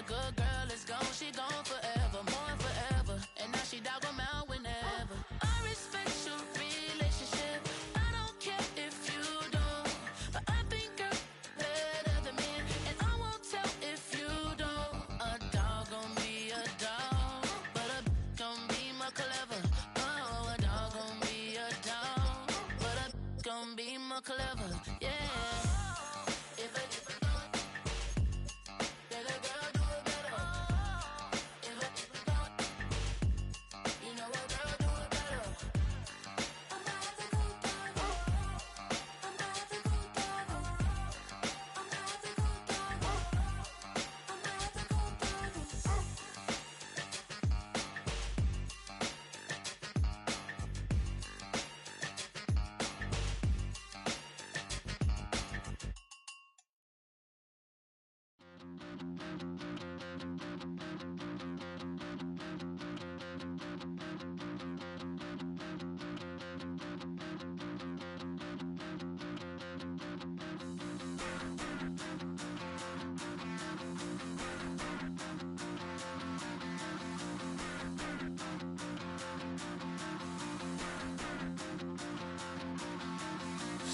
good girl is gone, she gone forever, more forever. And now she dog 'em out whenever. I respect your relationship, I don't care if you don't, but I think you're better than me, and I won't tell if you don't. A dog gon' be a dog, but a gon' be more clever. Oh, a dog gon' be a dog, but a gon' be more clever, yeah.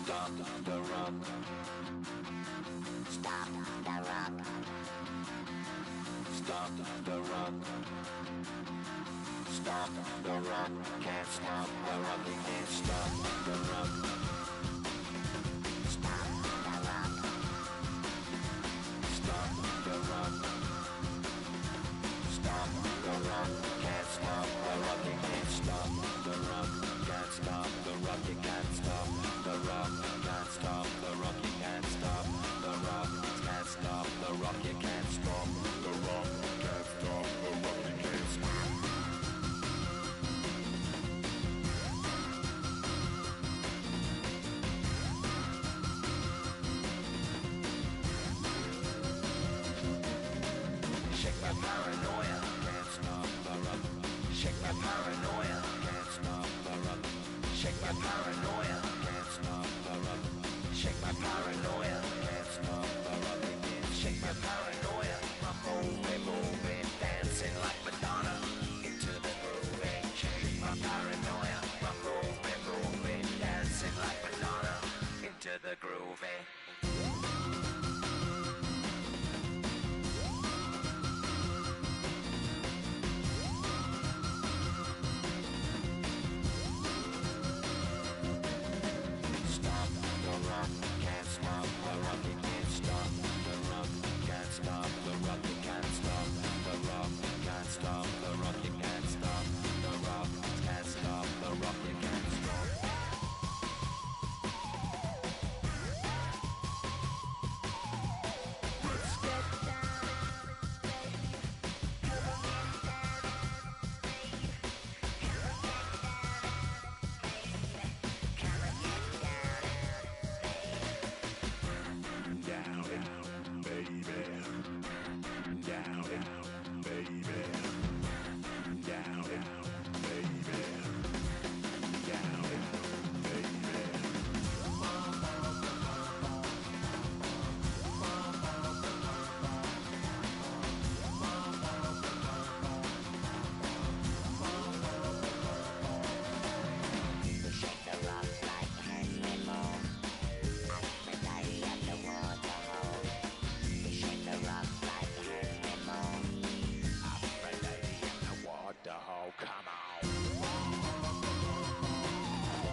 Stop the rock. Stop the rock. Stop the rock. Stop the rock. Can't stop the rock. You can't stop the rock. Stop the rock. Stop the rock. Stop the rock. Can't stop the rock. You can't stop the rock. Can't stop the rock. You can't stop the rock. Can't stop the rock. You can't stop the rock. Can't stop the rock. You can't stop the rock. Can't stop the rock. You can't stop. Shake my paranoia. Can't stop the rock. Shake my paranoia. Can't stop the rock. Shake my paranoia. Can't stop the rock. Shake my paranoia. Can't stop the rock. Shake my paranoia. I'm moving, dancing like Madonna into the groove. Shake my paranoia. I'm moving, dancing like Madonna into the groove. Can't stop the rock, you can't stop the rock. Can't stop the rock, you can't stop the rock. Can't stop the rock, you can't stop the rock. Can't stop the rock, you can't stop. Let's get down, baby. Come on, get down, baby. Come on, get down, baby. Down, baby. Down, baby. Down, baby. Shake the rock like Henry Moon. Aphrodite at the waterhole. Shake the rock like Henry Moon. Aphrodite at the waterhole. Come on.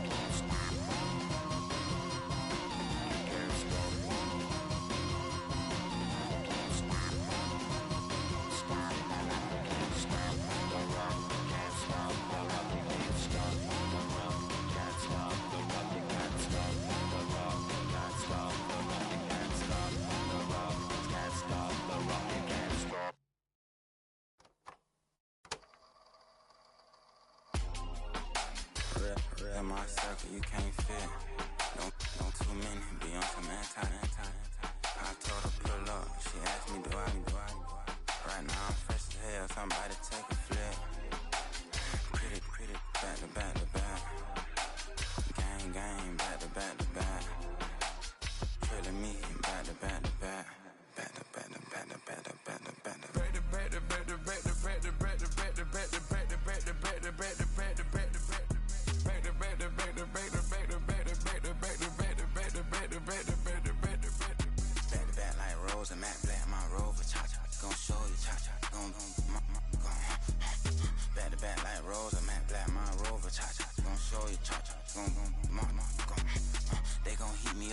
Can't stop. Can't stop. Can't stop. Stop the rock. Can't stop the rock. Can't stop the rock. You can't stop the rock. Can't stop the rock. You can't stop the rock. Can't stop the rock. You can't stop the rock. Can't stop the rock. You can't stop. Real my circle, you can't fit. Don't too many be on some anti. I told her pull up, she asked me do I. Right now I'm fresh as hell, somebody take a flip. Pretty, back to back to back. Gang, back to back to back. Trilling me, back to back to back. Back to back to back to back to back to back to back.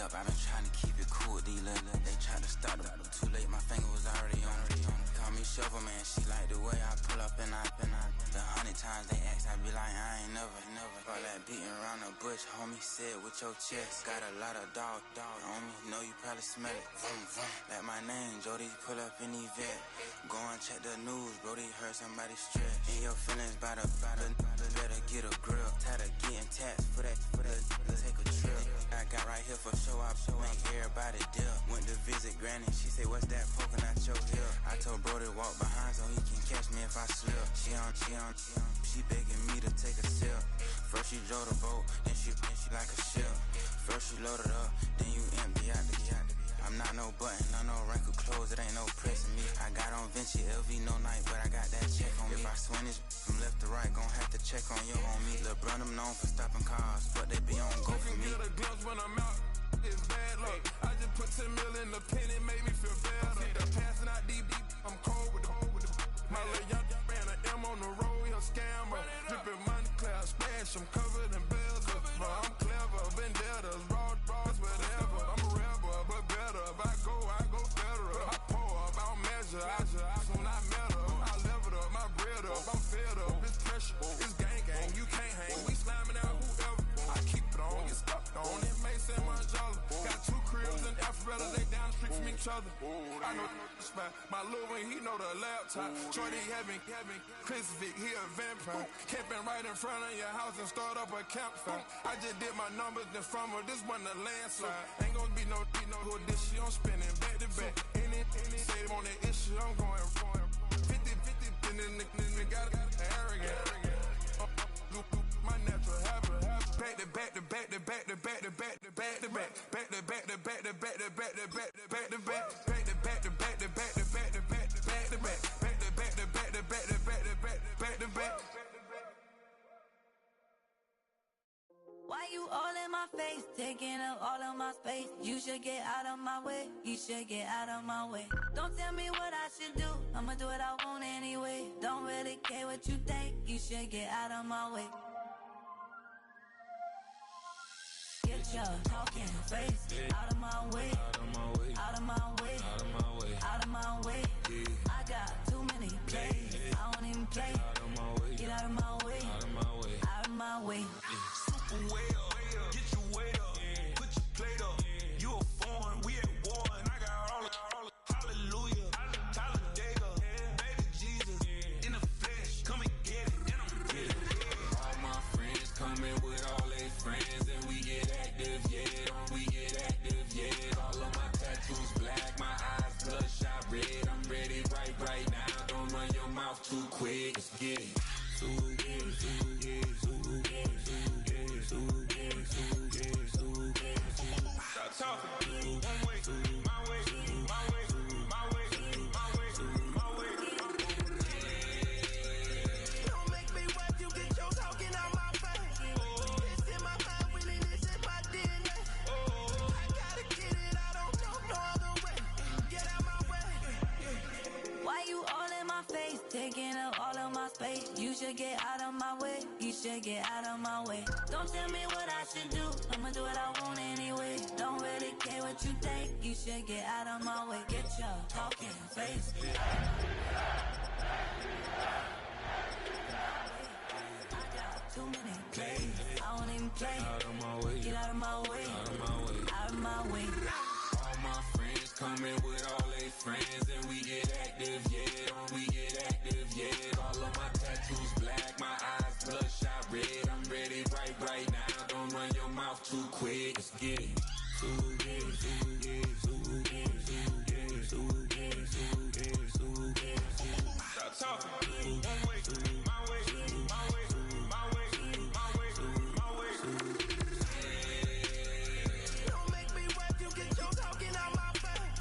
up. I've been trying to keep it cool with these little. They tried to start it. Too late, my finger was already on it. Call me Shovel Man, she like the way I pull up and I. The 100 times they ask, I be like, I ain't never. All that beating around the bush, homie, say it with your chest. Got a lot of dog on me, know you probably smell it. Vroom, vroom. Like my name, Jody, pull up in the vet. Go and check the news, Brody, heard somebody stress. In your feelings by the better get a grill. Tired of getting taxed for that, take a trip. I got right here for show, I make everybody dip. Went to visit Granny, she say, what's that poking out your hip? I told Brody walk behind so he can catch me if I slip. She begging me to take a sip. First she drove the boat, then she like a ship. First you load it up, then you empty out the I'm not no button, no wrinkled clothes, it ain't no pressing me. I got on Vinci, LV, no night, but I got that check on me. If I swing this from left to right, gon' have to check on your homie. Lil' Brun, I'm known for stopping cars, but they be on go for me. Get a glimpse when I'm out, it's bad luck. I just put 10 mil in the pen, it made me feel better. The passing out deep, I'm cold with the my little young ran an M on the road, he a scammer. Drippin' money, clear, splash, I'm covered in bells. But I'm clever, vendettas, raw, whatever. I'm a rebel, but better. If I go federal. I pour up, I don't measure. I soon I met her. I leveled up, my bread up. I'm fed up, it's pressure. It's gang, you can't hang. We slamming out whoever. I keep it on, get stuck on. It may say Manjala. Got 2 cribs in Alpharetta, they down the street from each other. I know the spot. My little one, he know the laptop. Shorty having Chris Vic, he a vampire. Camping right in front of your house and start up a campfire. I just did my numbers then from her, this one a landslide. Ain't gonna be no who this shit, I'm spinning back to back. Any say on that issue, I'm going 50, and then the got arrogant. My natural habit. Back to back to back to back to back to back to back to back. Back to back to back to back to back to back to back to back. Back to back to back to back to back to back to back to back. Back to back to back to back to back to back to back. Why you all in my face, taking up all of my space? You should get out of my way, you should get out of my way. Don't tell me what I should do, I'ma do what I want anyway. Don't really care what you think, you should get out of my way. Get your talking face out of my way, out of my way, out of my way, out of my way, out of my way. I got too many plays, I don't even play. Out of my way, get out of my way, out of my way, out of my way. Way up, get your weight up, put your plate up. You a foreign, we at war, and I got all hallelujah, Talladega, baby Jesus, in the flesh, come and get it, and I'm get it. All my friends coming with all their friends, and we get active, yeah, we get active, yeah. All of my tattoos black, my eyes bloodshot red. I'm ready right now. Don't run your mouth too quick, let's get it. Stop talking. One way, my way, my way, my way, my way, my way. Don't make me watch you get your talking out my face. It's in my mind, really, this is my DNA. I gotta get it, I don't know no other way. Get out my way. Why you all in my face, taking up all of my space? You should get out of my way, you should get out of my way. Don't tell me what I should do, I'ma do what I want anyway. Don't really care what you think, you should get out of my way. Get your talking face. I got too many plays, I don't even play. Out of my way, get out of my way, out of my way, out of my way. All my friends coming with all their friends, and we get active, yeah, we get active, yeah. All of my tattoos black, my eyes bloodshot red. I'm ready right now. Don't run your mouth too quick, let's get it. Stop talking. One way, my way, my way, my way, my way, my way. Don't make me watch you get your talking out my face.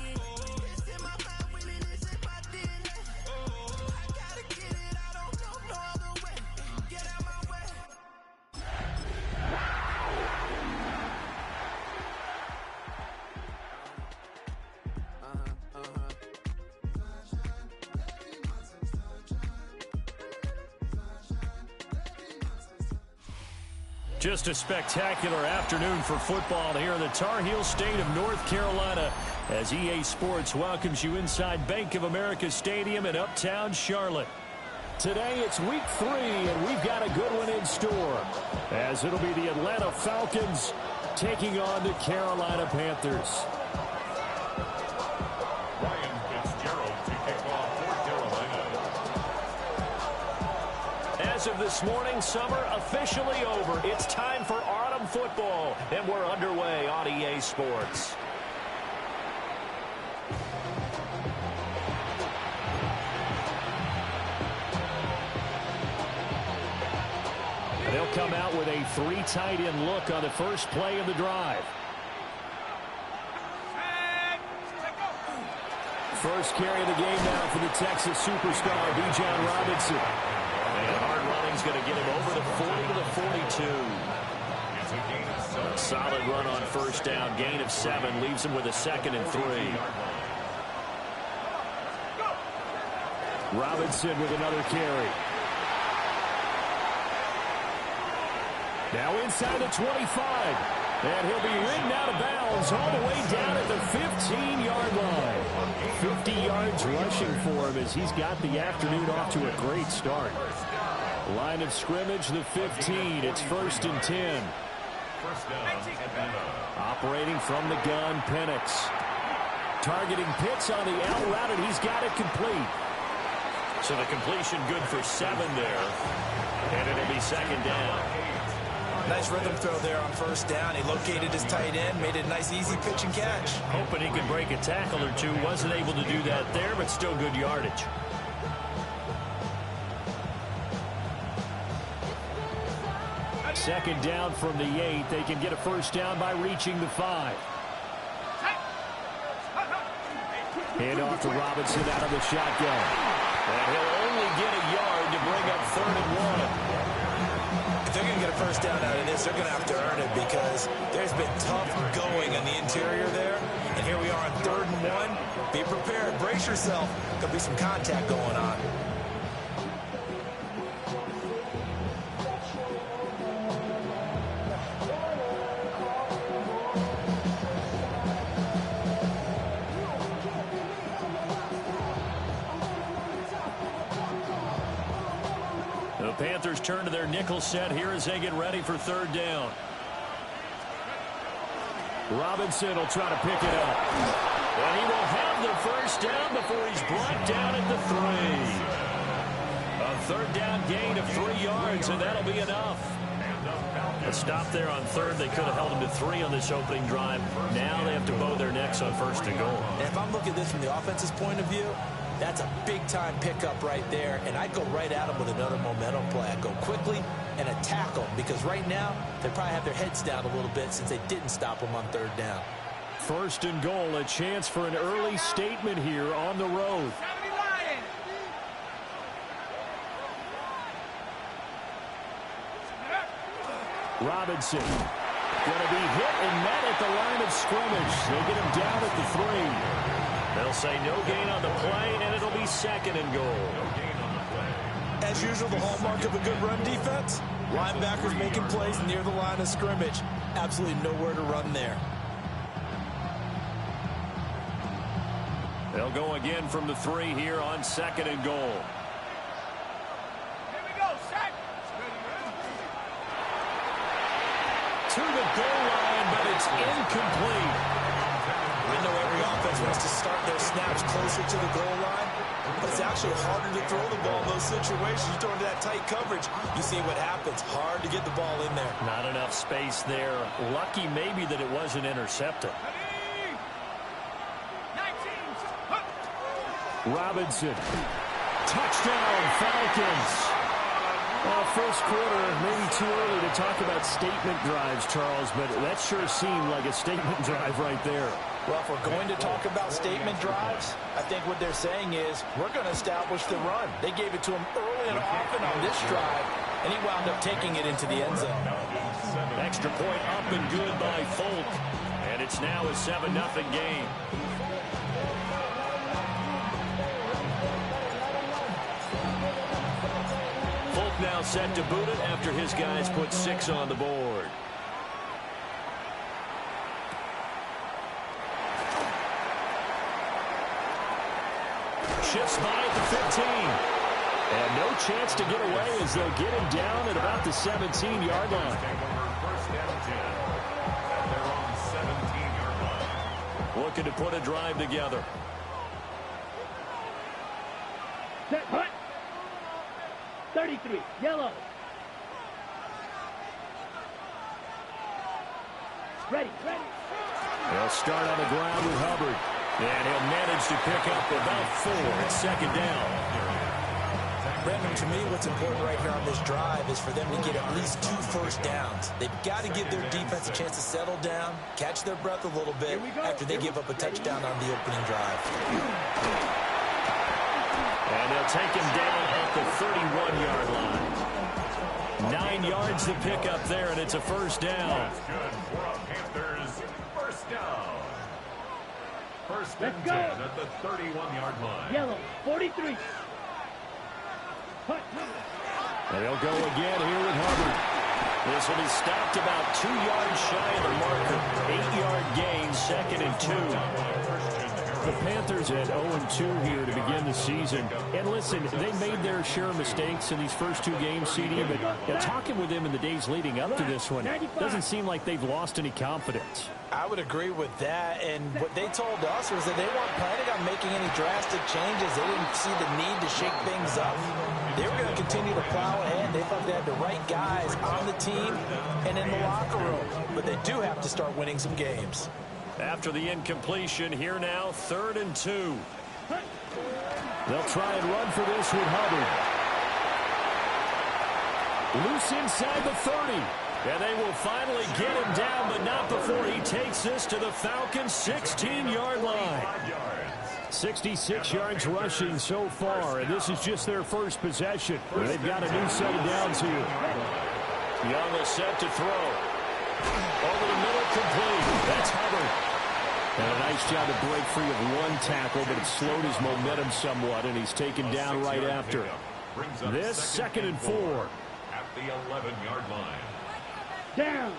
It's in my mind, really, this is my DNA. I gotta get it, I don't know no other way. Get out my way. Just a spectacular afternoon for football here in the Tar Heel state of North Carolina as EA Sports welcomes you inside Bank of America Stadium in uptown Charlotte. Today it's week 3, and we've got a good one in store as it'll be the Atlanta Falcons taking on the Carolina Panthers. As of this morning, summer officially over. It's time for autumn football, and we're underway on EA Sports. They'll come out with a 3 tight end look on the first play of the drive. First carry of the game now for the Texas superstar, Bijan Robinson. And hard running's going to get him over the 40 to the 42. Solid run on first down. Gain of 7 leaves him with a 2nd and 3. Robinson with another carry. Now inside the 25. And he'll be ridden out of bounds all the way down at the 15-yard line. 50 yards rushing for him as he's got the afternoon off to a great start. Line of scrimmage, the 15. It's 1st and 10. Operating from the gun, Penix. Targeting Pitts on the out route, and he's got it complete. So the completion good for 7 there. And it'll be 2nd down. Nice rhythm throw there on first down. He located his tight end, made it a nice, easy pitch and catch. Hoping he could break a tackle or two. Wasn't able to do that there, but still good yardage. Second down from the 8. They can get a first down by reaching the 5. Hand off to Robinson out of the shotgun. And he'll only get a yard to bring up 3rd and 1. If they're going to get a first down out of this, they're going to have to earn it because there's been tough going on the interior there. And here we are on 3rd and 1. Be prepared. Brace yourself. There'll be some contact going on. The Panthers turn to their nickel set here as they get ready for 3rd down. Robinson will try to pick it up. And he will have the first down before he's brought down at the 3. A 3rd down gain of 3 yards, and that'll be enough. A stop there on 3rd. They could have held him to 3 on this opening drive. Now they have to bow their necks on 1st and goal. And if I'm looking at this from the offense's point of view, that's a big-time pickup right there, and I'd go right at them with another momentum play. I'd go quickly and attack them because right now they probably have their heads down a little bit since they didn't stop them on 3rd down. 1st and goal, a chance for an early statement here on the road. Robinson going to be hit and met at the line of scrimmage. They get him down at the 3. They'll say no gain on the play, and it'll be 2nd and goal. As usual, the hallmark of a good run defense, linebackers making plays near the line of scrimmage. Absolutely nowhere to run there. They'll go again from the 3 here on 2nd and goal. Here we go, set. To the goal line, but it's incomplete. I know every offense wants to start their snaps closer to the goal line, but it's actually harder to throw the ball in those situations. You throw into that tight coverage, you see what happens. Hard to get the ball in there. Not enough space there. Lucky maybe that it wasn't intercepted. Robinson. Touchdown, Falcons. First quarter, maybe too early to talk about statement drives, Charles, but that sure seemed like a statement drive right there. Well, if we're going to talk about statement drives, I think what they're saying is we're going to establish the run. They gave it to him early and often on this drive, and he wound up taking it into the end zone. Extra point up and good by Folk, and it's now a 7-0 game. Folk now now set to boot it after his guys put 6 on the board. Shifts by at the 15. And no chance to get away as they'll get him down at about the 17-yard line. First down 10. They're on 17-yard line. Looking to put a drive together. Set, hut. 33, yellow. Ready. They'll start on the ground with Hubbard. And he'll manage to pick up about 4 at second down. Brendan, to me, what's important right here on this drive is for them to get at least 2 first downs. They've got to give their defense a chance to settle down, catch their breath a little bit after they give up a touchdown on the opening drive. And they'll take him down at the 31-yard line. 9 yards to pick up there, and it's a first down. That's good for a Panthers first down. First and 10 at the 31-yard line. Yellow, 43. And they'll go again here with Hubbard. This will be stopped about 2 yards shy of the marker. 8-yard gain, 2nd and 2. The Panthers at 0-2 here to begin the season. And listen, they made their share of mistakes in these first 2 games, CD, but talking with them in the days leading up to this one, doesn't seem like they've lost any confidence. I would agree with that, and what they told us was that they weren't planning on making any drastic changes. They didn't see the need to shake things up. They were going to continue to plow ahead. They thought they had the right guys on the team and in the locker room, but they do have to start winning some games. After the incompletion, here now, 3rd and 2. They'll try and run for this with Hubbard. Loose inside the 30. And they will finally get him down, but not before he takes this to the Falcons' 16-yard line. 66 yards rushing so far, and this is just their first possession. They've got a new set of downs here. Young will set to throw. Over the middle, complete. That's Hubbard. And a nice job to break free of 1 tackle, but it slowed his momentum somewhat, and he's taken down right after. This 2nd and 4. At the 11-yard line. Down.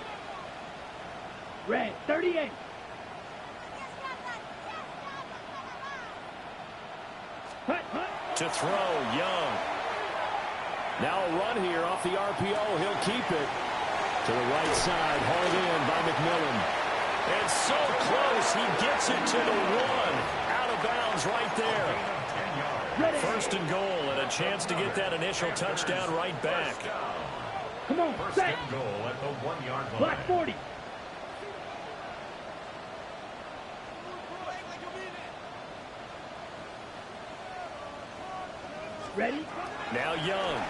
Red, 38. To throw, Young. Now a run here off the RPO. He'll keep it. To the right side, hauled in by McMillan. And so close, he gets it to the 1. Out of bounds right there. 1st and goal, and a chance to get that initial touchdown right back. Come on, First set. and goal at the 1-yard line. Block 40. Ready? Now Young.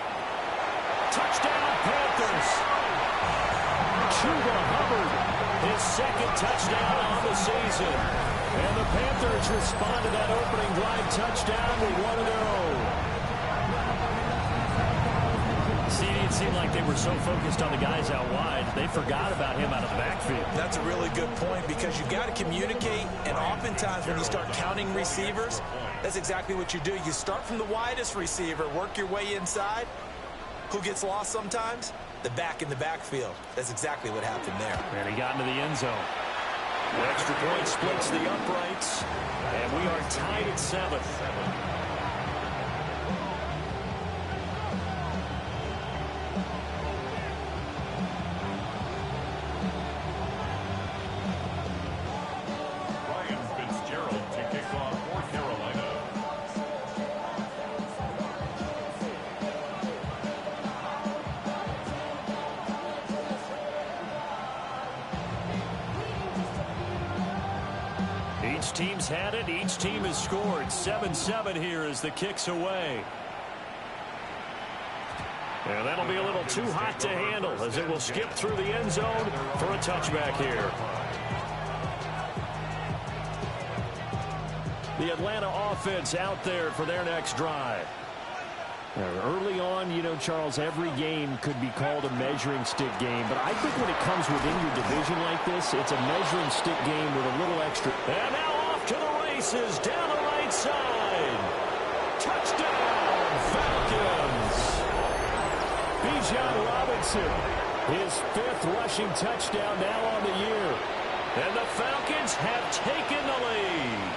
Touchdown, Panthers. Chuba Hubbard, his 2nd touchdown on the season. And the Panthers respond to that opening drive touchdown with one of their own. See, it seemed like they were so focused on the guys out wide, they forgot about him out of the backfield. That's a really good point because you've got to communicate, and oftentimes when you start counting receivers, that's exactly what you do. You start from the widest receiver, work your way inside. Who gets lost sometimes? The back in the backfield. That's exactly what happened there. And he got into the end zone. The extra point splits the uprights, and we are tied at 7. Each team's had it. Each team has scored. 7-7 here as the kick's away. And that'll be a little too hot to handle as it will skip through the end zone for a touchback here. The Atlanta offense out there for their next drive. Early on, you know, Charles, every game could be called a measuring stick game. But I think when it comes within your division like this, it's a measuring stick game with a little extra. And now off to the races down the right side. Touchdown, Falcons. Bijan Robinson, his 5th rushing touchdown now on the year. And the Falcons have taken the lead.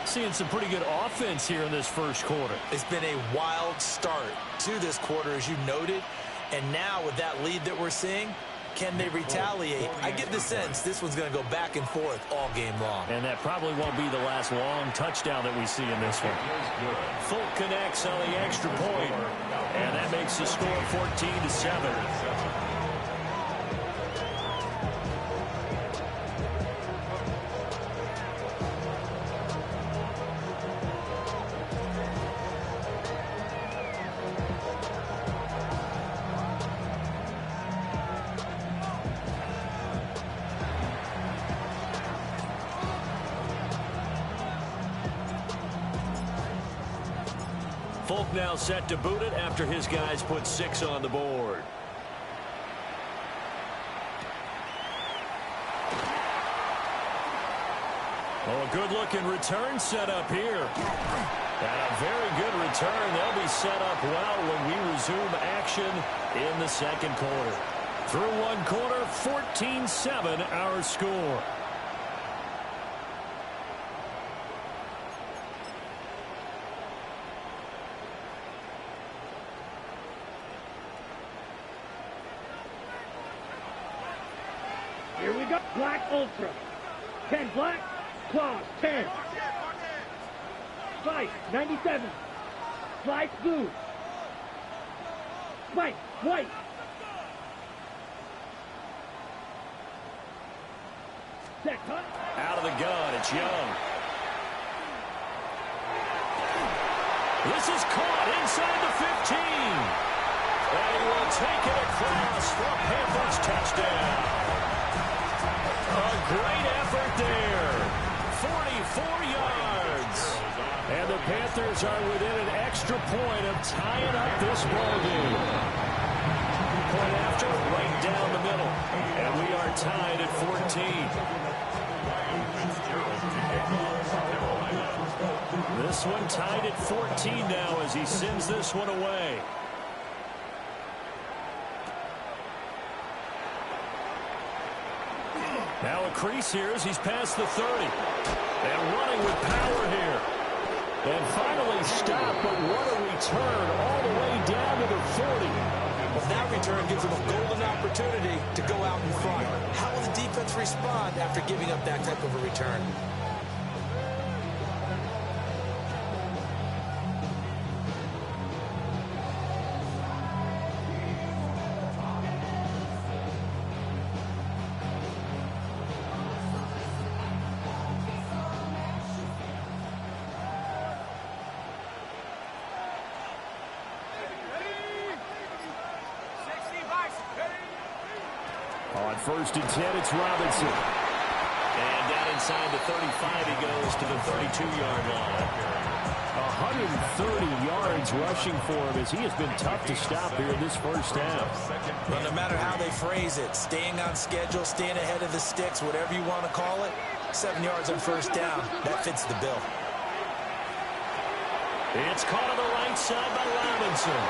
Seeing some pretty good offense here in this first quarter. It's been a wild start to this quarter, as you noted. And now with that lead that we're seeing, can they retaliate? I get the sense this one's going to go back and forth all game long. And that probably won't be the last long touchdown that we see in this one. Folk connects on the extra point. And that makes the score 14-7. Folk now set to boot it after his guys put 6 on the board. Oh, a good-looking return set up here. And a very good return. They'll be set up well when we resume action in the second quarter. Through one quarter, 14-7 our score. Here we go. Black Ultra. 10 black. Claws 10. Spike 97. Spike blue. Spike white. Set cut. Out of the gun, it's Young. This is caught inside the 15. And he will take it across for a Panthers touchdown. A great effort there. 44 yards. And the Panthers are within an extra point of tying up this ball game. Point after, right down the middle. And we are tied at 14. This one tied at 14 now as he sends this one away. Now a crease here as he's past the 30. And running with power here. And finally stopped, but what a return all the way down to the 40. Well, that return gives them a golden opportunity to go out in front. How will the defense respond after giving up that type of a return? On 1st and 10, it's Robinson. And down inside the 35, he goes to the 32-yard line. 130 yards rushing for him as he has been tough to stop here in this first half. Well, no matter how they phrase it, staying on schedule, staying ahead of the sticks, whatever you want to call it, 7 yards on first down, that fits the bill. It's caught on the right side by Robinson.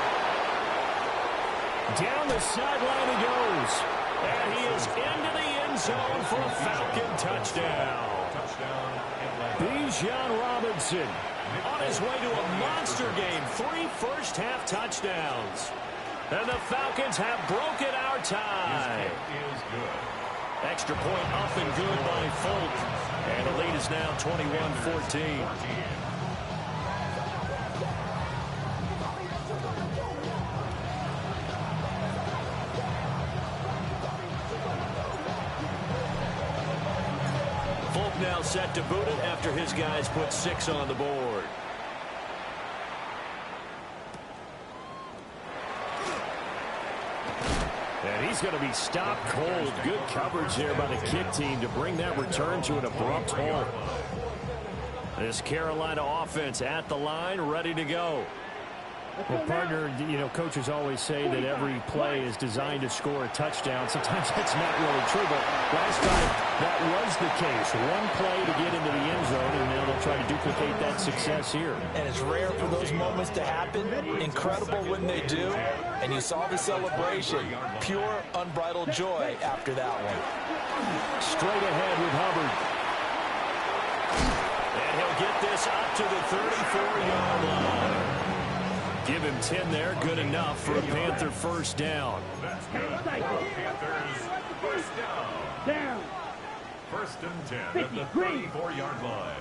Down the sideline he goes. And he is into the end zone for a Falcon touchdown. Bijan Robinson on his way to a monster game. 3 first-half touchdowns. And the Falcons have broken our tie. Extra point up and good by Folk. And the lead is now 21-14. Now set to boot it after his guys put 6 on the board. And he's going to be stopped cold. Good coverage there by the kick team to bring that return to an abrupt halt. This Carolina offense at the line, ready to go. Well, partner, you know, coaches always say that every play is designed to score a touchdown. Sometimes that's not really true, but last time that was the case. One play to get into the end zone, and now they'll try to duplicate that success here. And it's rare for those moments to happen. Incredible when they do. And you saw the celebration. Pure, unbridled joy after that one. Straight ahead with Hubbard. And he'll get this up to the 34-yard line. Give him 10 there. Good enough for a Panther first down. That's good. Panthers first down. First and 10 at the 34-yard line.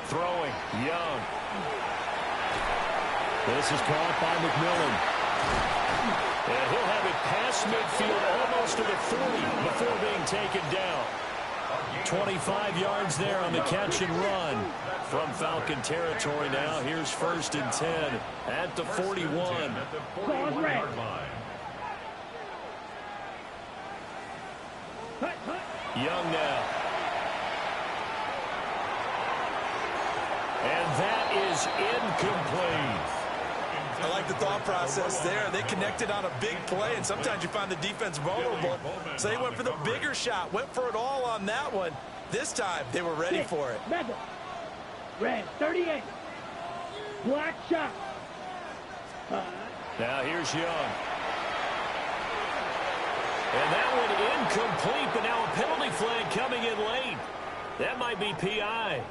Throwing. Young. This is caught by McMillan. And he'll have it past midfield almost to the 40 before being taken down. 25 yards there on the catch and run from Falcon territory now. Here's first and 10 at the 41. Young now. And that is incomplete. I like the thought process there. They connected on a big play, and sometimes you find the defense vulnerable. So they went for the bigger shot, went for it all on that one. This time, they were ready for it. Madden. Red 38. Black shot. Now here's Young. And that one incomplete, but now a penalty flag coming in late. That might be PI.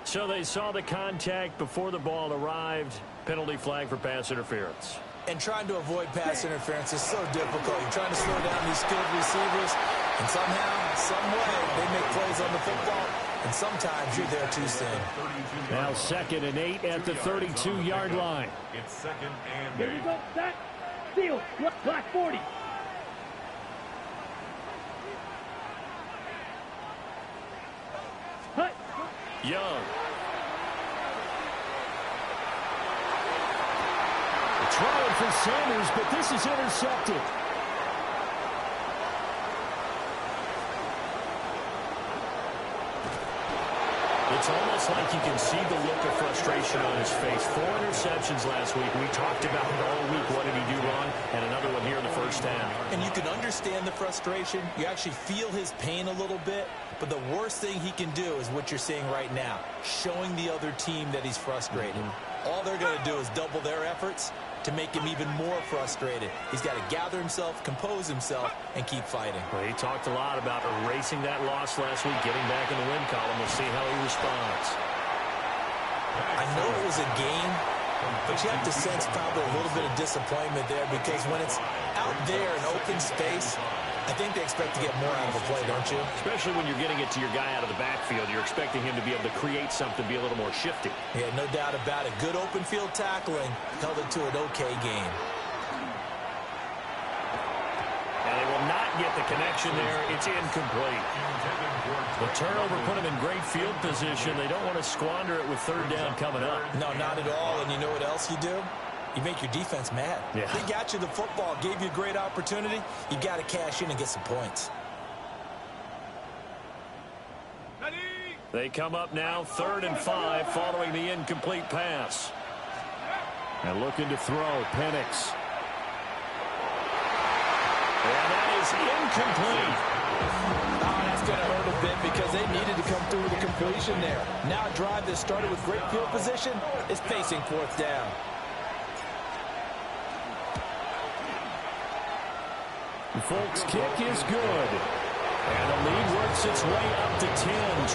So they saw the contact before the ball arrived. Penalty flag for pass interference. And trying to avoid pass interference is so difficult. You're trying to slow down these skilled receivers, and somehow, some way, they make plays on the football, and sometimes you're there too soon. Now 2nd and 8 at the 32-yard line. It's 2nd and 8. Here we go. Set. Field. Black 40. Hut. Young. Trying for Sanders, but this is intercepted. It's almost like you can see the look of frustration on his face. 4 interceptions last week. We talked about it all week. What did he do wrong? And another one here in the first half. And you can understand the frustration. You actually feel his pain a little bit. But the worst thing he can do is what you're seeing right now, showing the other team that he's frustrated. All they're going to do is double their efforts to make him even more frustrated. He's got to gather himself, compose himself, and keep fighting. Well, he talked a lot about erasing that loss last week, getting back in the win column. We'll see how he responds. I know it was a game, but you have to sense probably a little bit of disappointment there because when it's out there in open space, I think they expect to get more out of a play, don't you? Especially when you're getting it to your guy out of the backfield. You're expecting him to be able to create something, be a little more shifty. Yeah, no doubt about it. Good open field tackling held it to an okay game. And they will not get the connection there. It's incomplete. The turnover put them in great field position. They don't want to squander it with 3rd down coming up. No, not at all. And you know what else you do? You make your defense mad. Yeah. They got you the football, gave you a great opportunity. You got to cash in and get some points. They come up now 3rd and 5 following the incomplete pass. And looking to throw, Penix. And that is incomplete. Oh, that's going to hurt a bit because they needed to come through with a completion there. Now a drive that started with great field position is facing 4th down. The Folks' kick is good. And the lead works its way up to 10,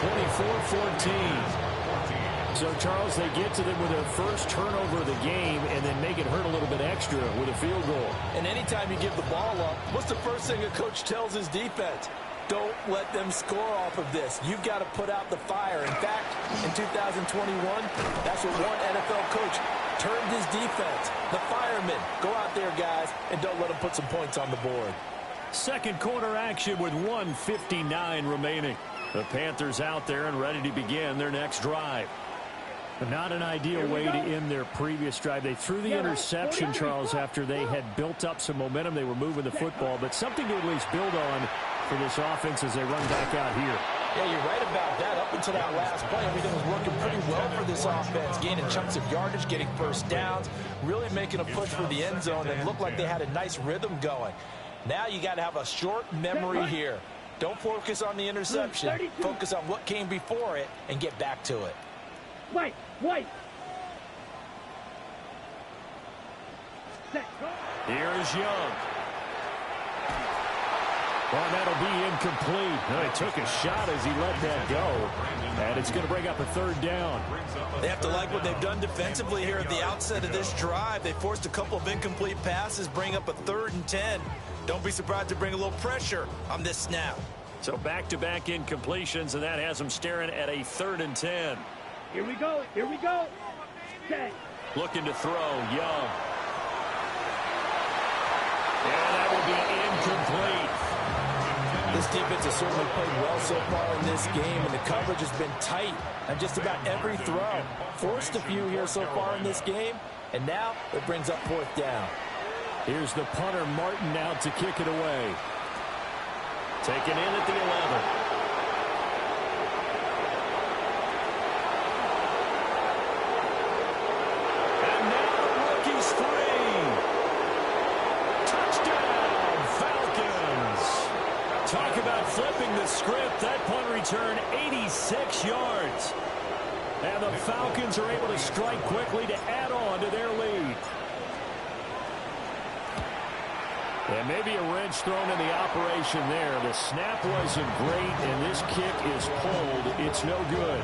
24-14. So, Charles, they get to them with their first turnover of the game and then make it hurt a little bit extra with a field goal. And anytime you give the ball up, what's the first thing a coach tells his defense? Don't let them score off of this. You've got to put out the fire. In fact, in 2021, that's what one NFL coach termed his defense. The firemen. Go out there, guys, and don't let them put some points on the board. Second quarter action with 1:59 remaining. The Panthers out there and ready to begin their next drive. But not an ideal way to end their previous drive. They threw the interception, Charles, after they had built up some momentum. They were moving the football, but something to at least build on for this offense as they run back out here. Yeah, you're right about that. Up until that last play, everything was working pretty well for this offense, gaining chunks of yardage, getting first downs, really making a push for the end zone, and looked like they had a nice rhythm going. Now you got to have a short memory here. Don't focus on the interception. Focus on what came before it and get back to it. White. Here's Young. Well, that'll be incomplete. He took a shot as he let that go. And it's going to bring up a third down. They have to like what they've done defensively here at the outset of this drive. They forced a couple of incomplete passes, bring up a 3rd and 10. Don't be surprised to bring a little pressure on this snap. So back-to-back incompletions, and that has them staring at a 3rd and 10. Here we go. 10. Looking to throw, Young. And that will be incomplete. This defense has certainly played well so far in this game, and the coverage has been tight on just about every throw. Forced a few here so far in this game, and now it brings up 4th down. Here's the punter, Martin, out to kick it away. Taken in at the 11. And now rookie's 3. Touchdown, Falcons. Talk about flipping the script. That punt return, 86 yards. And the Falcons are able to strike quickly to add on to their lead. And maybe a wrench thrown in the operation there. The snap wasn't great, and this kick is pulled. It's no good.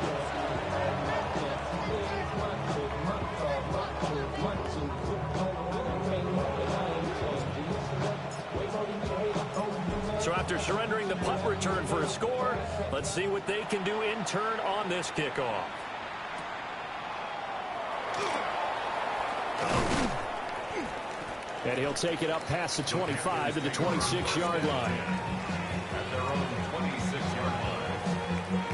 So after surrendering the punt return for a score, let's see what they can do in turn on this kickoff. And he'll take it up past the 25 to the 26-yard line. At their own 26-yard line.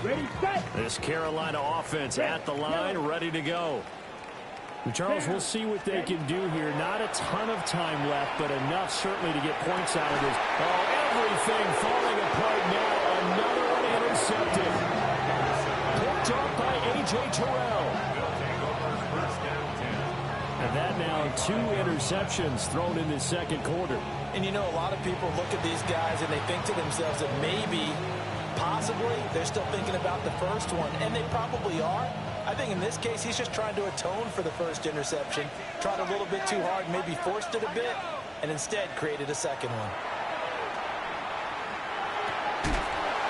Ready, set. This Carolina offense at the line, ready to go. Charles, we'll see what they can do here. Not a ton of time left, but enough certainly to get points out of this. Oh, everything falling apart now. Another one intercepted. Picked up by A.J. Terrell. And that now 2 interceptions thrown in this second quarter. And you know, a lot of people look at these guys and they think to themselves that maybe, possibly, they're still thinking about the first one. And they probably are. I think in this case, he's just trying to atone for the first interception. Tried a little bit too hard, maybe forced it a bit, and instead created a second one.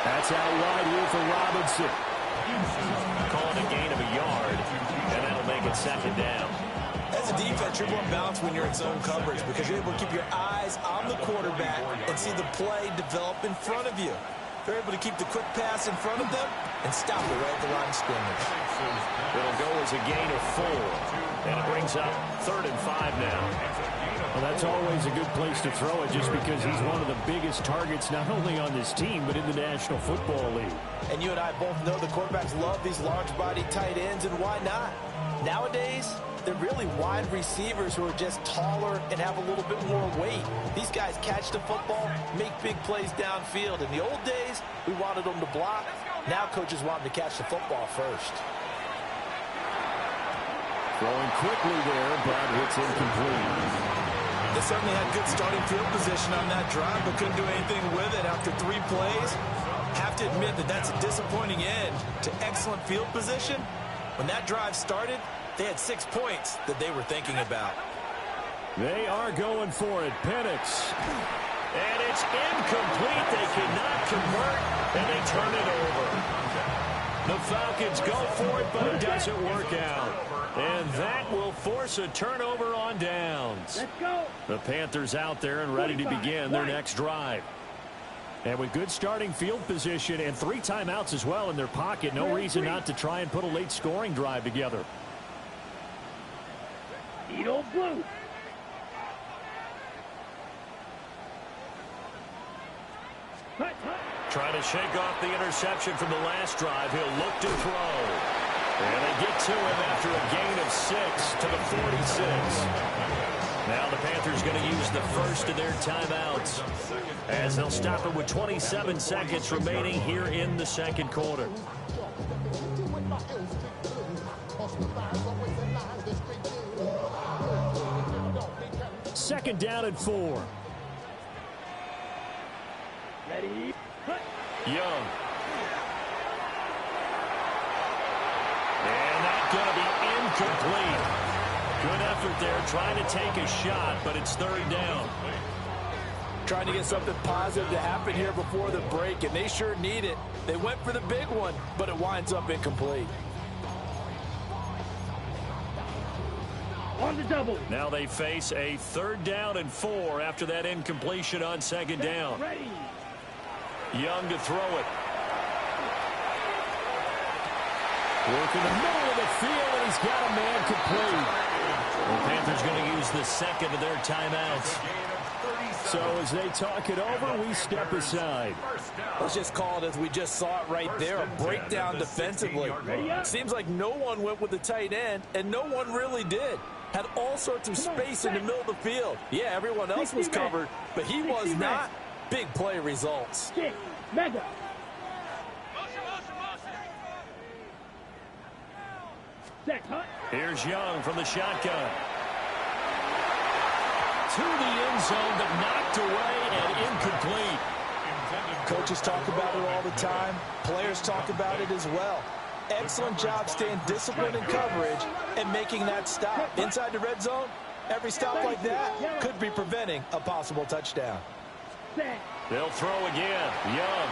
That's out wide here for Robinson. Calling a gain of a yard, and that'll make it second down. As a defense, you're more balanced when you're in zone coverage because you're able to keep your eyes on the quarterback and see the play develop in front of you. They're able to keep the quick pass in front of them and stop it right at the line of scrimmage. It'll go as a gain of 4, and it brings up 3rd and 5 now. Well, that's always a good place to throw it just because he's one of the biggest targets not only on this team but in the National Football League. And you and I both know the quarterbacks love these large-body tight ends, and why not? Nowadays, they're really wide receivers who are just taller and have a little bit more weight. These guys catch the football, make big plays downfield. In the old days, we wanted them to block. Now coaches want them to catch the football first. Throwing quickly there, but it's incomplete. They certainly had good starting field position on that drive, but couldn't do anything with it after 3 plays. Have to admit that that's a disappointing end to excellent field position. When that drive started, they had 6 points that they were thinking about. They are going for it. Penix. And it's incomplete. They cannot convert, and they turn it over. The Falcons go for it, but it doesn't work out. And that will force a turnover on downs. Let's go. The Panthers out there and ready to begin their next drive. And with good starting field position and 3 timeouts as well in their pocket, no reason not to try and put a late scoring drive together. Edo Blue. Trying to shake off the interception from the last drive. He'll look to throw. And they get to him after a gain of 6 to the 46. Now the Panthers going to use the first of their timeouts as they'll stop it with 27 seconds remaining here in the second quarter. Second down and 4. Ready? Young. And that's going to be incomplete. Good effort there, trying to take a shot, but it's third down. Trying to get something positive to happen here before the break, and they sure need it. They went for the big one, but it winds up incomplete. On the double. Now they face a third down and 4 after that incompletion on second down. Ready. Young to throw it. Work in the middle of the field, and he's got a man complete. The Panthers going to use the second of their timeouts. So as they talk it over, we step aside. Let's just call it as we just saw it right there, a breakdown defensively. Seems like no one went with the tight end, and no one really did. Had all sorts of space in the middle of the field. Yeah, everyone else was covered, but he was not. Big play results. Mega. Here's Young from the shotgun. To the end zone, but knocked away and incomplete. Coaches talk about it all the time. Players talk about it as well. Excellent job staying disciplined in coverage and making that stop. Inside the red zone, every stop like that could be preventing a possible touchdown. They'll throw again. Young.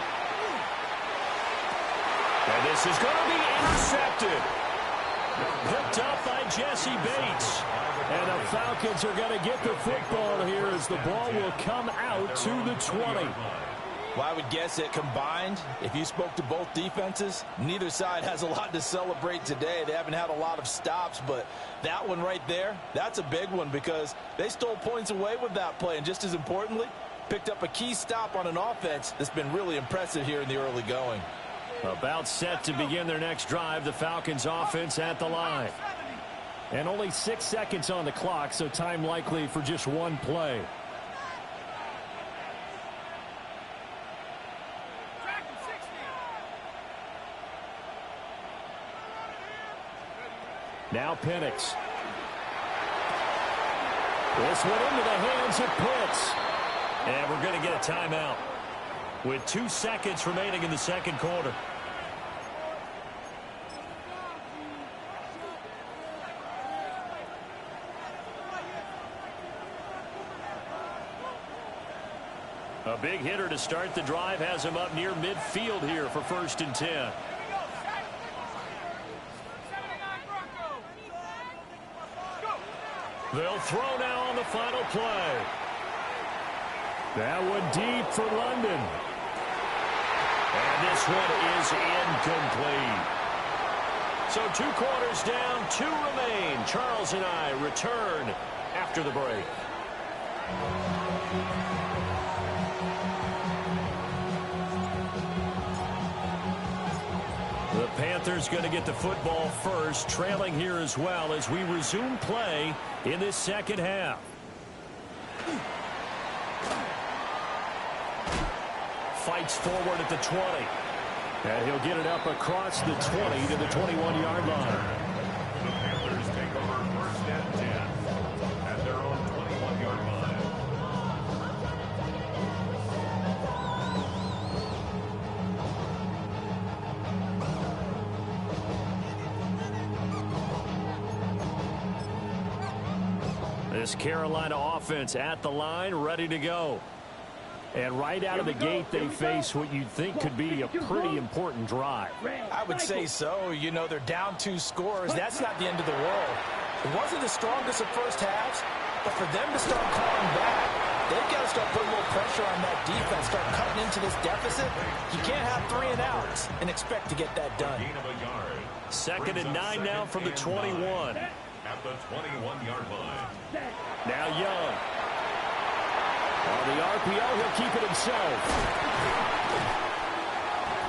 And this is going to be intercepted. Picked up by Jesse Bates. And the Falcons are going to get the football here as the ball will come out to the 20. Well, I would guess that combined, if you spoke to both defenses, neither side has a lot to celebrate today. They haven't had a lot of stops, but that one right there, that's a big one because they stole points away with that play. And just as importantly, picked up a key stop on an offense that's been really impressive here in the early going. About set to begin their next drive, the Falcons offense at the line. And only 6 seconds on the clock, so time likely for just one play. Now Penix. This one into the hands of Pitts. And we're going to get a timeout with 2 seconds remaining in the second quarter. A big hitter to start the drive has him up near midfield here for 1st and 10. They'll throw now on the final play. That one deep for London. And this one is incomplete. So 2 quarters down, 2 remain. Charles and I return after the break. The Panthers going to get the football first, trailing here as well as we resume play in this second half. Fights forward at the 20. And he'll get it up across the 20 to the 21-yard line. The Panthers take over 1st and 10 at their own 21-yard line. This Carolina offense at the line, ready to go. And right out of the gate, they face what you'd think could be a pretty important drive. I would say so. You know, they're down 2 scores. That's not the end of the world. It wasn't the strongest of first halves, but for them to start calling back, they've got to start putting a little pressure on that defense, start cutting into this deficit. You can't have 3 and outs and expect to get that done. 2nd and 9 now from the 21. At the 21-yard line. Now Young. On the RPO, he'll keep it himself.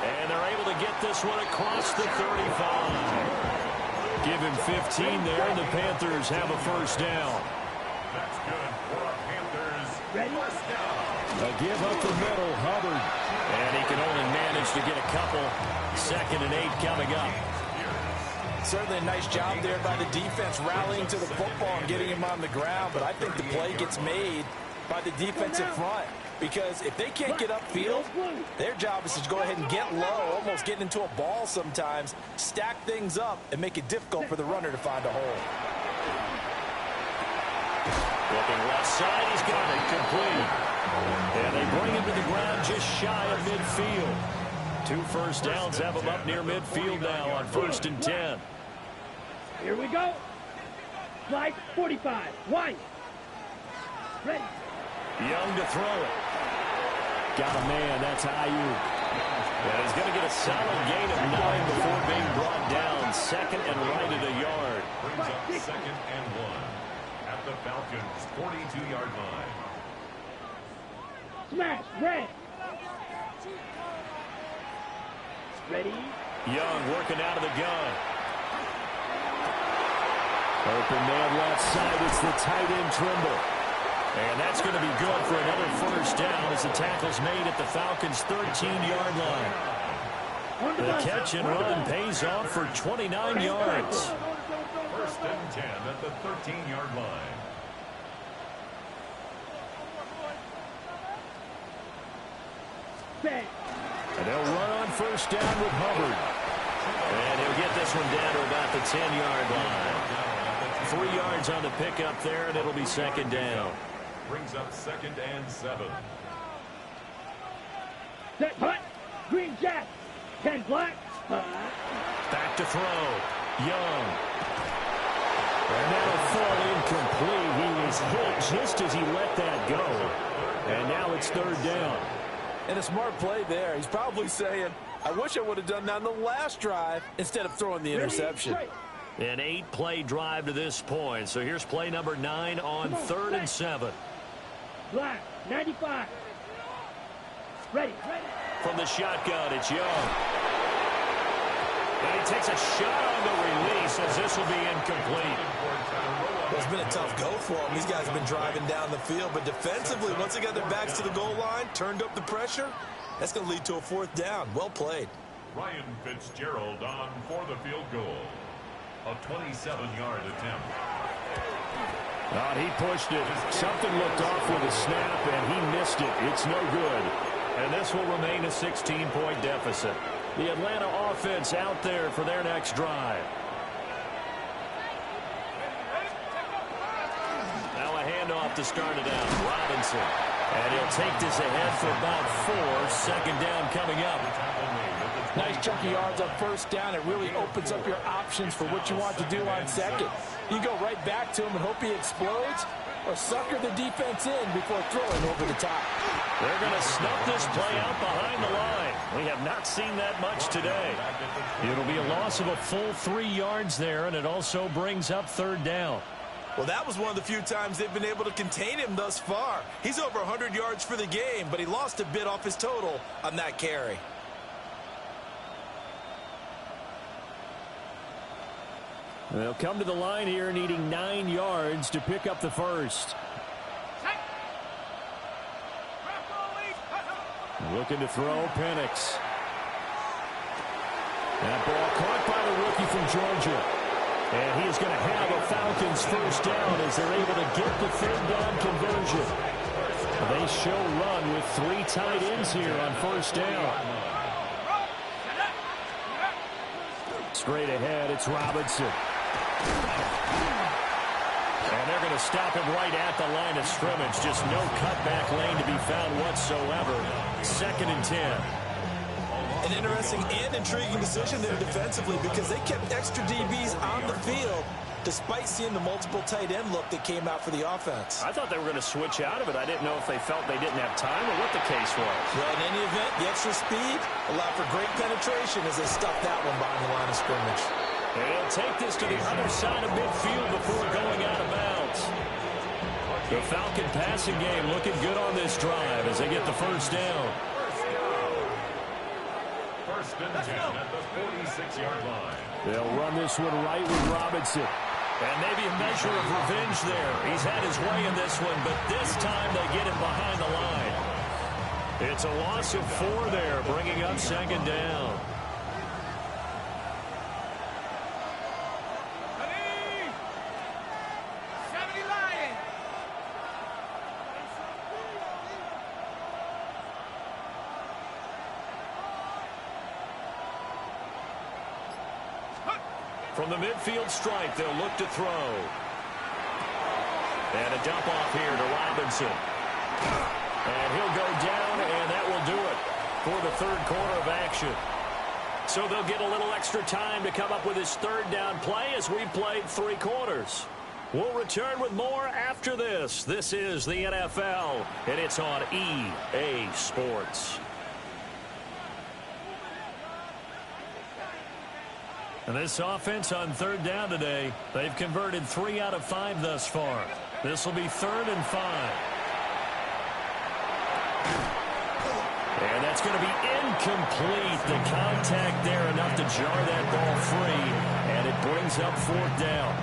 And they're able to get this one across the 35. Give him 15 there, and the Panthers have a 1st down. That's good for a Panthers first down. A give up the middle, Hubbard. And he can only manage to get a couple. 2nd and 8 coming up. Certainly a nice job there by the defense rallying to the football and getting him on the ground, but I think the play gets made by the defensive front because if they can't get upfield, their job is to go ahead and get low, almost getting into a ball sometimes, stack things up, and make it difficult for the runner to find a hole. Looking left side, he's got it complete. And they bring him to the ground just shy of midfield. 2 first downs have him up near midfield now on 1st and 10. Here we go. Slide 45. White. Ready. Young to throw it. Got a man. That's Ayuk. And he's going to get a solid gain of 9 before being brought down. 2nd and right at a yard. Brings up 2nd and 1 at the Falcons' 42-yard line. Smash. Red. Ready. Young working out of the gun. Open man left side. It's the tight end Trimble. And that's going to be good for another first down as the tackle's made at the Falcons' 13-yard line. The catch and run pays off for 29 yards. 1st and 10 at the 13-yard line. Bang. And they'll run on first down with Hubbard. And he'll get this one down to about the 10-yard line. 3 yards on the pickup there, and it'll be 2nd down. Brings up 2nd and 7. Set hut. Green jack. 10 black. Back to throw. Young. And that'll fall incomplete. He was hit just as he let that go. And now it's 3rd down. And a smart play there. He's probably saying, I wish I would have done that on the last drive instead of throwing the interception. An 8-play drive to this point. So here's play number 9 on 3rd and 7. Black, 95. Ready. From the shotgun, it's Young. And he takes a shot on the release as this will be incomplete. Well, it's been a tough go for them. These guys have been driving down the field, but defensively, once they got their backs to the goal line, turned up the pressure, that's going to lead to a 4th down. Well played. Ryan Fitzgerald on for the field goal. A 27-yard attempt. Oh, he pushed it. Something looked off with a snap, and he missed it. It's no good. And this will remain a 16-point deficit. The Atlanta offense out there for their next drive. Now a handoff to start it out. Robinson. And he'll take this ahead for about 4. 2nd down coming up. Nice chunky yards on first down. It really opens up your options for what you want to do on 2nd. You go right back to him and hope he explodes, or sucker the defense in before throwing over the top. They're going to snuff this play out behind the line. We have not seen that much today. It'll be a loss of a full 3 yards there, and it also brings up 3rd down. Well, that was one of the few times they've been able to contain him thus far. He's over 100 yards for the game, but he lost a bit off his total on that carry. They'll come to the line here needing 9 yards to pick up the first. Looking to throw, Penix. That ball caught by the rookie from Georgia. And he is going to have a Falcons first down as they're able to get the 3rd down conversion. They show run with 3 tight ends here on first down. Straight ahead, it's Robinson. And they're going to stop him right at the line of scrimmage. Just no cutback lane to be found whatsoever. 2nd and 10. An interesting and intriguing decision there defensively because they kept extra DBs on the field despite seeing the multiple tight end look that came out for the offense. I thought they were going to switch out of it. I didn't know if they felt they didn't have time or what the case was. Well, in any event, the extra speed allowed for great penetration as they stuffed that one behind the line of scrimmage. And he'll take this to the other side of midfield before going out of bounds. The Falcon passing game looking good on this drive as they get the first down. 1st and 10 at the 46-yard line. They'll run this one right with Robinson. And maybe a measure of revenge there. He's had his way in this one, but this time they get him behind the line. It's a loss of 4 there, bringing up second down. From the midfield stripe, they'll look to throw. And a dump off here to Robinson. And he'll go down, and that will do it for the third quarter of action. So they'll get a little extra time to come up with his third down play as we played 3 quarters. We'll return with more after this. This is the NFL, and it's on EA Sports. And this offense on third down today, they've converted 3 out of 5 thus far. This will be 3rd and 5. And that's going to be incomplete. The contact there enough to jar that ball free, and it brings up 4th down.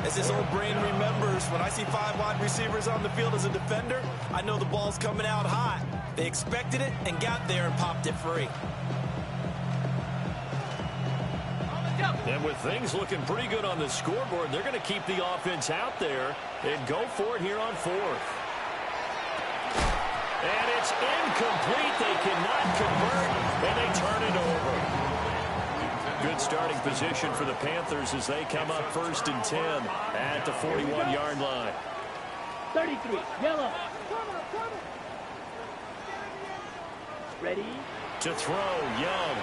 As his old brain remembers, when I see 5 wide receivers on the field as a defender, I know the ball's coming out hot. They expected it and got there and popped it free. And with things looking pretty good on the scoreboard, they're going to keep the offense out there and go for it here on 4th. And it's incomplete. They cannot convert, and they turn it over. Good starting position for the Panthers as they come up 1st and 10 at the 41-yard line. 33, yellow. Ready? To throw, Young.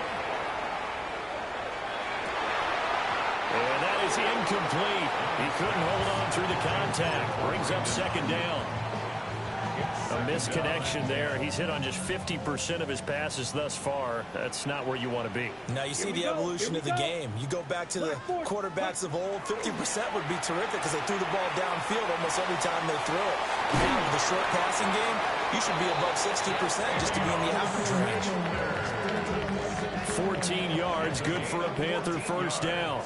And that is incomplete. He couldn't hold on through the contact. Brings up 2nd down. A misconnection there. He's hit on just 50% of his passes thus far. That's not where you want to be. Now you see the evolution of the game. You go back to the quarterbacks of old, 50% would be terrific because they threw the ball downfield almost every time they threw it. Now with the short passing game, you should be above 60% just to be in the average range. 14 yards, good for a Panther first down.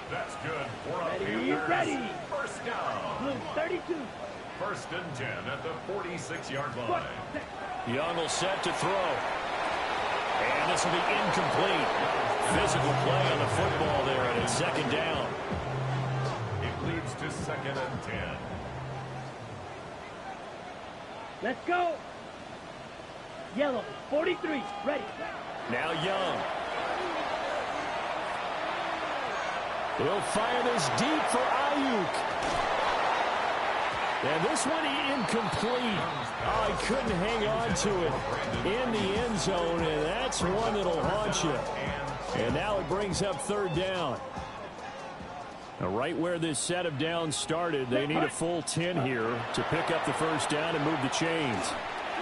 That's good for a Ready. First down. Blue 32. 1st and 10 at the 46-yard line. Young will set to throw. And this will be incomplete. Physical play on the football there, and it's 2nd down. It leads to 2nd and 10. Let's go. Yellow 43. Ready. Now Young. He'll fire this deep for Ayuk. And this one incomplete. Oh, he couldn't hang on to it in the end zone, and that's one that'll haunt you. And now it brings up 3rd down. Now, right where this set of downs started, they need a full 10 here to pick up the first down and move the chains.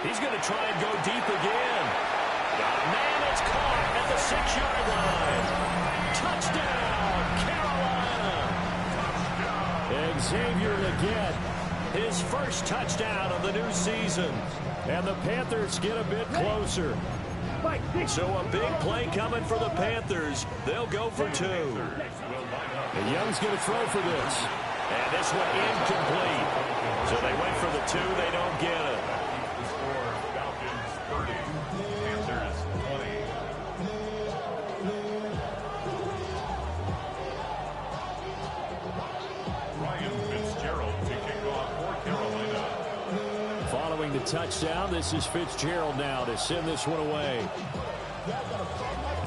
He's going to try and go deep again. Man, it's caught at the 6-yard line. Touchdown, Carolina. Xavier Leggett, his first touchdown of the new season. And the Panthers get a bit closer. So a big play coming for the Panthers. They'll go for 2. And Young's going to throw for this. And this one incomplete. So they went for the 2. They don't get it. The score, Falcons 30, Panthers 20. Ryan Fitzgerald to kick off for Carolina. Following the touchdown, this is Fitzgerald now to send this one away.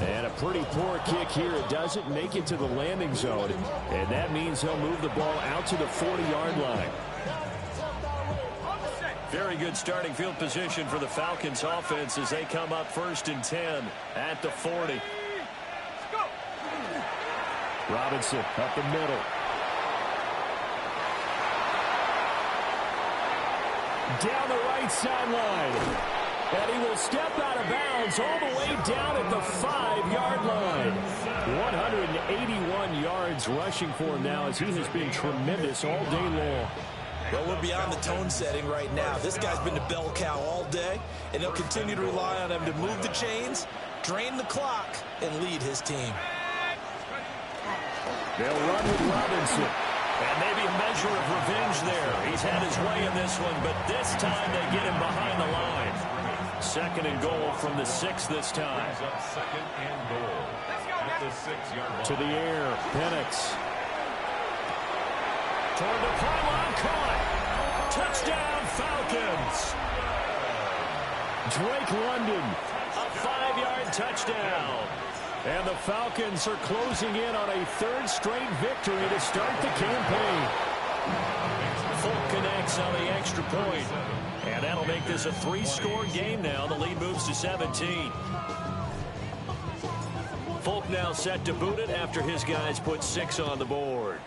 And a pretty poor kick here. It doesn't make it to the landing zone. And that means he'll move the ball out to the 40-yard line. Very good starting field position for the Falcons offense as they come up 1st and 10 at the 40. Robinson up the middle. Down the right sideline. And he will step out of bounds all the way down at the 5-yard line. 181 yards rushing for him now as he has been tremendous all day long. Well, we're beyond the tone setting right now. This guy's been the bell cow all day, and they'll continue to rely on him to move the chains, drain the clock, and lead his team. They'll run with Robinson. And maybe a measure of revenge there. He's had his way in this one, but this time they get him behind the line. Second and goal from the 6 this time. Up second and goal at the 6-yard line. To the air, Penix. Toward the pylon, caught. Touchdown, Falcons. Drake London, a 5-yard touchdown. And the Falcons are closing in on a 3rd straight victory to start the campaign. Folk connects on the extra point. And that'll make this a 3-score game now. The lead moves to 17. Folk now set to boot it after his guys put 6 on the board.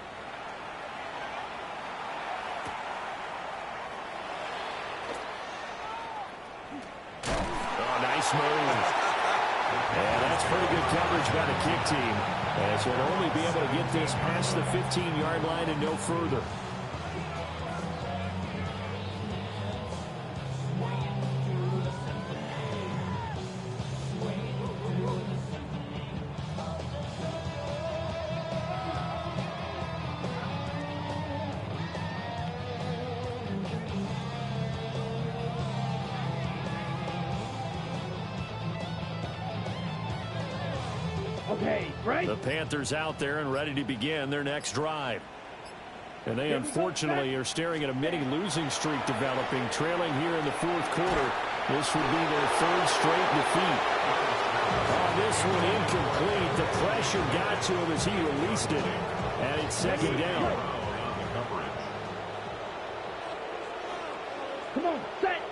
Oh, nice move. And that's pretty good coverage by the kick team, as they'll only be able to get this past the 15-yard line and no further. The Panthers out there and ready to begin their next drive. And they unfortunately are staring at a mini losing streak developing, trailing here in the 4th quarter. This would be their 3rd straight defeat. On this one, incomplete. The pressure got to him as he released it. And it's 2nd down. Come on, set.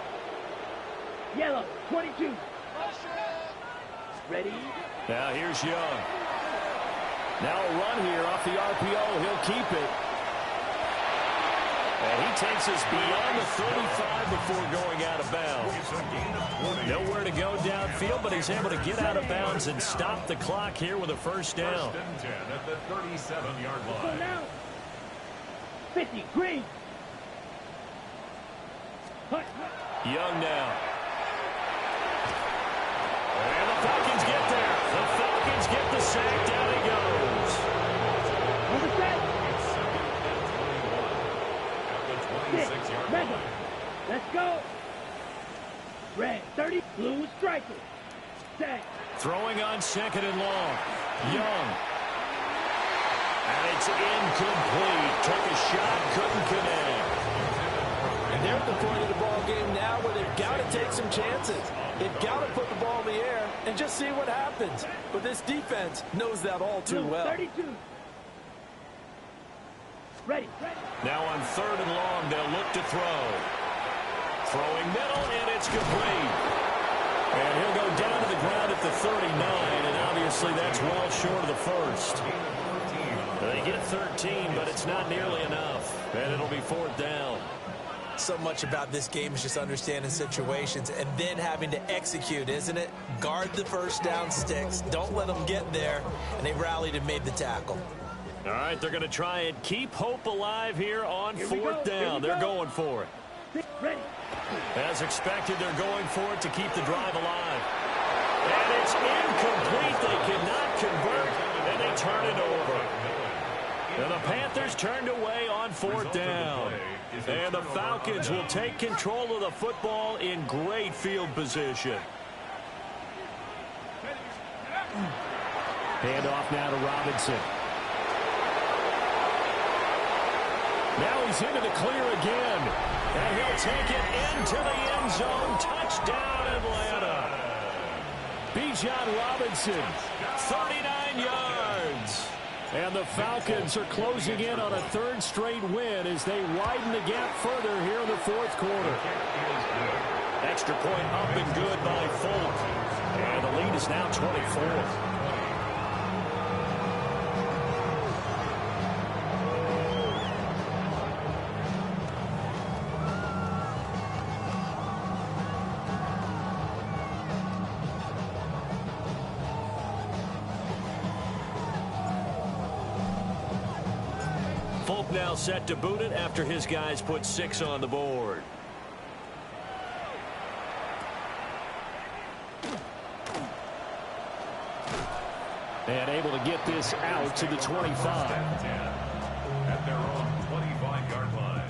Yellow, 22. Ready? Now here's Young. Now a run here off the RPO. He'll keep it. And he takes us beyond the 35 before going out of bounds. Nowhere to go downfield, but he's able to get out of bounds and stop the clock here with a 1st down. 1st and 10 at the 37-yard line. Go now. 50, green. Young now. And the Falcons get there. The Falcons get the sack. Down he goes. Number 7. It's 2nd and 21 at the 26-yard line. Let's go. Red, 30, blue striker. Set. Throwing on 2nd and long. Young. And it's incomplete. Took a shot, couldn't connect. And they're at the point of the ball game now where they've got to take some chances. They've got to put the ball in the air and just see what happens. But this defense knows that all too well. 32. Ready. Now on 3rd and long, they'll look to throw. Throwing middle, and it's complete. And he'll go down to the ground at the 39, and obviously that's well short of the 1st. They get 13, but it's not nearly enough. And it'll be 4th down. So much about this game is just understanding situations and then having to execute, isn't it? Guard the 1st down sticks. Don't let them get there. And they rallied and made the tackle. All right, they're going to try and keep hope alive here on 4th down. They're going for it. Ready. As expected, they're going for it to keep the drive alive. And it's incomplete. They cannot convert, and they turn it over. And the Panthers turned away on 4th down. And the Falcons will take control of the football in great field position. Handoff now to Robinson. Now he's into the clear again. And he'll take it into the end zone. Touchdown, Atlanta. Bijan Robinson, 39 yards. And the Falcons are closing in on a 3rd straight win as they widen the gap further here in the 4th quarter. Extra point up and good by Folk. And the lead is now 24. Folk now set to boot it after his guys put 6 on the board. And able to get this out to the 25. At their own 25-yard line.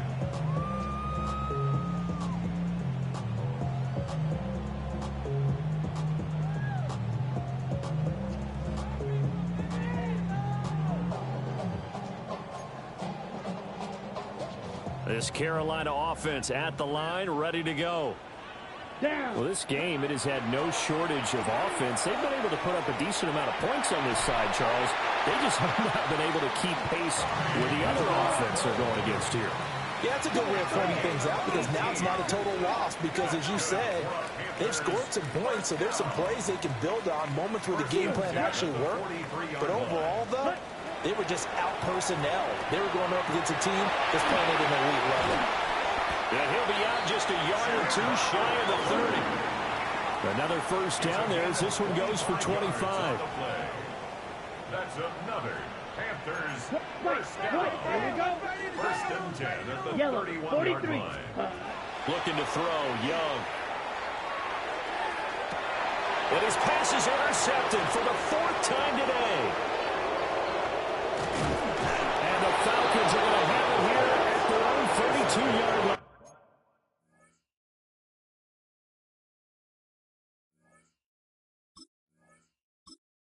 This Carolina offense at the line, ready to go. Well, this game, it has had no shortage of offense. They've been able to put up a decent amount of points on this side, Charles. They just have not been able to keep pace with the other offense they're going against here. Yeah, it's a good way of pointing things out because now it's not a total loss because, as you said, they've scored some points, so there's some plays they can build on, moments where the game plan actually worked. But overall, though, they were just out-personnel. They were going up against a team that's playing at an elite level. And he'll be out just a yard or two shy of the 30. Another first down there as this one goes for 25. That's another Panthers first down. Here we go. First and 10 at the Yellow, 31-yard 43. line. Looking to throw, Young. And his pass is intercepted for the 4th time today.